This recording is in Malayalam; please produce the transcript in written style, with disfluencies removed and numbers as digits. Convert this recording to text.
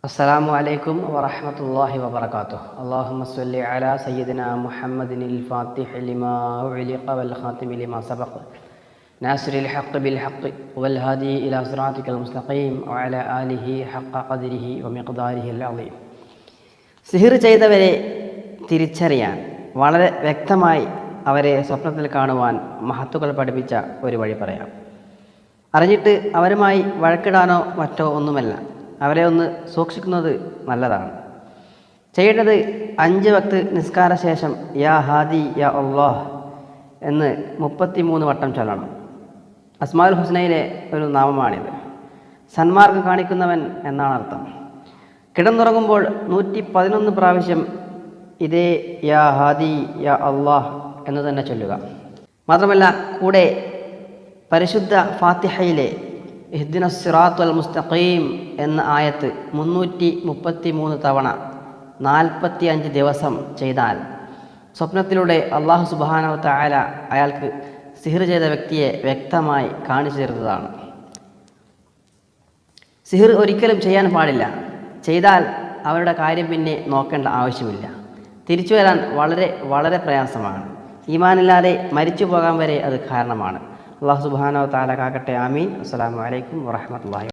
السلام عليكم ورحمة الله وبركاته. اللهم صل على سيدنا محمد الفاتح لما أغلق والخاتم لما سبق ناصر الحق بالحق والهادي إلى صراطك المستقيم وعلى آله حق قدره ومقداره العظيم. സിഹിർ ചെയ്തവരെ തിരിച്ചറിയാൻ വളരെ വ്യക്തമായി അവരെ സ്വപ്നത്തിൽ കാണുവാൻ മഹത്തുക്കൾ പഠിപ്പിച്ച ഒരു വഴി പറയാം. അറിഞ്ഞിട്ട് അവരുമായി വഴക്കിടാനോ മറ്റോ ഒന്നുമല്ല, അവരെ ഒന്ന് സൂക്ഷിക്കുന്നത് നല്ലതാണ്. ചെയ്യേണ്ടത് 5 വക്ത് നിസ്കാര ശേഷം യാ ഹാദി യാ അല്ലാഹ് എന്ന് 33 വട്ടം ചൊല്ലണം. അസ്മാഉൽ ഹുസ്നയിലെ ഒരു നാമമാണിത്. സന്മാർഗം കാണിക്കുന്നവൻ എന്നാണ് അർത്ഥം. കിടന്നുറങ്ങുമ്പോൾ 111 പ്രാവശ്യം ഇതേ യാ ഹാദി യാ അല്ലാഹ് എന്ന് തന്നെ ചൊല്ലുക. മാത്രമല്ല കൂടെ പരിശുദ്ധ ഫാത്തിഹയിലെ ഇഹ്ദിനസ് സിറാത്തുൽ മുസ്തഖീം എന്ന ആയത്ത് 333 തവണ 45 ദിവസം ചെയ്താൽ സ്വപ്നത്തിലൂടെ അല്ലാഹു സുബ്ഹാനഹു വ തആല അയാൾക്ക് സിഹിർ ചെയ്ത വ്യക്തിയെ വ്യക്തമായി കാണിച്ചു തരുന്നതാണ്. സിഹിർ ഒരിക്കലും ചെയ്യാൻ പാടില്ല. ചെയ്താൽ അവരുടെ കാര്യം പിന്നെ നോക്കേണ്ട ആവശ്യമില്ല. തിരിച്ചു വരാൻ വളരെ വളരെ പ്രയാസമാണ്. ഈമാനില്ലാതെ മരിച്ചു പോകാൻ വരെ അത് കാരണമാണ്. അല്ലാഹു സുബ്ഹാനഹു വ തആല കാക്കട്ടെ. ആമീൻ. അസ്സലാമു അലൈക്കും വറഹ്മത്തുള്ളാഹി.